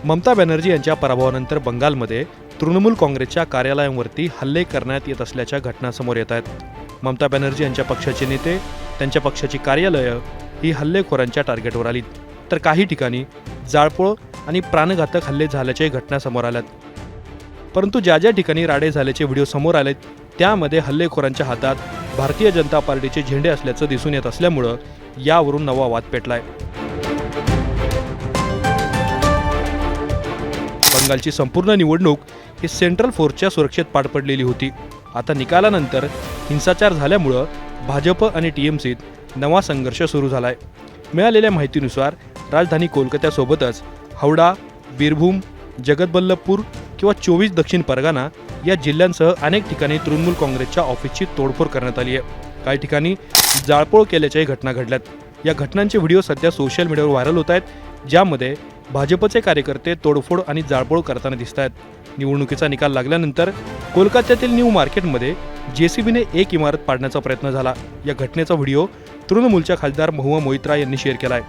ममता बॅनर्जी यांच्या पराभवानंतर बंगालमध्ये तृणमूल काँग्रेसच्या कार्यालयांवरती हल्ले करण्यात येत असल्याच्या घटना समोर येत आहेत। ममता बॅनर्जी यांच्या पक्षाचे नेते, त्यांच्या पक्षाची कार्यालयं ही हल्लेखोरांच्या टार्गेटवर आली, तर काही ठिकाणी जाळपोळ आणि प्राणघातक हल्ले झाल्याच्या घटना समोर आल्यात। परंतु ज्या ज्या ठिकाणी राडे झाल्याचे व्हिडिओ समोर आलेत त्यामध्ये हल्लेखोरांच्या हातात भारतीय जनता पार्टीचे झेंडे असल्याचं दिसून येत असल्यामुळं यावरून नवा वाद पेटलाय। बंगालची संपूर्ण निवडणूक ही सेंट्रल फोर्सच्या सुरक्षेत पार पडलेली होती। आता निकालानंतर हिंसाचार झाल्यामुळं भाजप आणि टीएमसीत नवा संघर्ष सुरू झालाय। मिळालेल्या माहितीनुसार राजधानी कोलकात्यासोबतच हावडा, बीरभूम, जगतबल्लभपूर किंवा 24 दक्षिण परगाना या जिल्ह्यांसह अनेक ठिकाणी तृणमूल काँग्रेसच्या ऑफिसची तोडफोड करण्यात आली आहे। काही ठिकाणी जाळपोळ केल्याच्याही घटना घडल्यात। या घटनांचे व्हिडिओ सध्या सोशल मीडियावर व्हायरल होत आहेत, ज्यामध्ये भाजपचे कार्यकर्ते तोडफोड आणि जाळपोळ करताना दिसत आहेत। निवडणुकीचा निकाल लागल्यानंतर कोलकात्यातील न्यू मार्केटमध्ये जेसीबीने एक इमारत पाडण्याचा प्रयत्न झाला। या घटनेचा व्हिडिओ तृणमूलच्या खासदार महुआ मोइत्रा यांनी शेअर केलाय।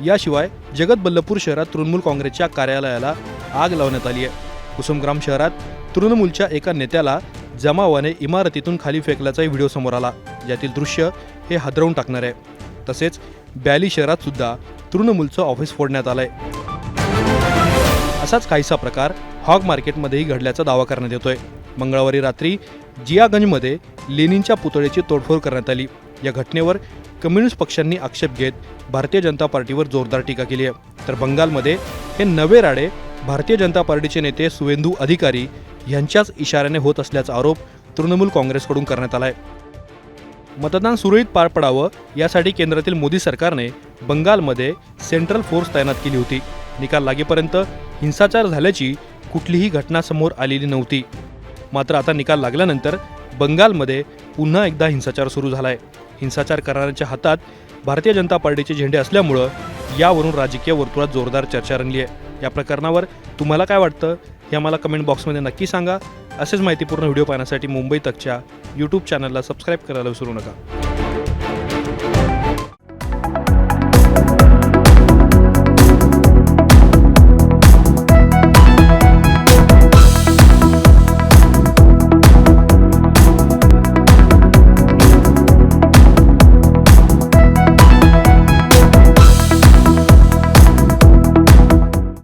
याशिवाय जगतबल्लभपूर शहरात तृणमूल काँग्रेसच्या कार्यालयाला आग लावण्यात आली आहे। कुसुमग्राम शहरात तृणमूलच्या एका नेत्याला जमावाने इमारतीतून खाली फेकल्याचाही व्हिडिओ समोर आला, ज्यातील दृश्य हे हादरवून टाकणारे आहे। तसेच बॅली शहरात सुद्धा तृणमूलचं ऑफिस फोडण्यात आलंय। असाच काहीसा प्रकार हॉग मार्केटमध्येही घडल्याचा दावा करण्यात येतोय। मंगळवारी रात्री जियागंजमध्ये लेनिनच्या पुतळ्याची तोडफोड करण्यात आली। या घटनेवर कम्युनिस्ट पक्षांनी आक्षेप घेत भारतीय जनता पार्टीवर जोरदार टीका केली आहे। तर बंगालमध्ये हे नवे राडे भारतीय जनता पार्टीचे नेते सुवेंदू अधिकारी यांच्याच इशाऱ्याने होत असल्याचा आरोप तृणमूल काँग्रेसकडून करण्यात आलाय। मतदान सुरळीत पार पडावं यासाठी केंद्रातील मोदी सरकारने बंगालमध्ये सेंट्रल फोर्स तैनात केली होती। निकाल लागेपर्यंत हिंसाचार झाल्याची कुठलीही घटना समोर आलेली नव्हती। मात्र आता निकाल लागल्यानंतर बंगालमध्ये पुन्हा एकदा हिंसाचार सुरू झालाय। हिंसाचार करणाऱ्यांच्या हातात भारतीय जनता पार्टीचे झेंडे असल्यामुळं यावरून राजकीय वर्तुळात जोरदार चर्चा रंगली आहे। या प्रकरणावर तुम्हाला काय वाटतं हे आम्हाला कमेंट बॉक्समध्ये नक्की सांगा। असेच माहितीपूर्ण व्हिडिओ पाहण्यासाठी मुंबई तकच्या यूट्यूब चॅनलला सबस्क्राईब करायला विसरू नका।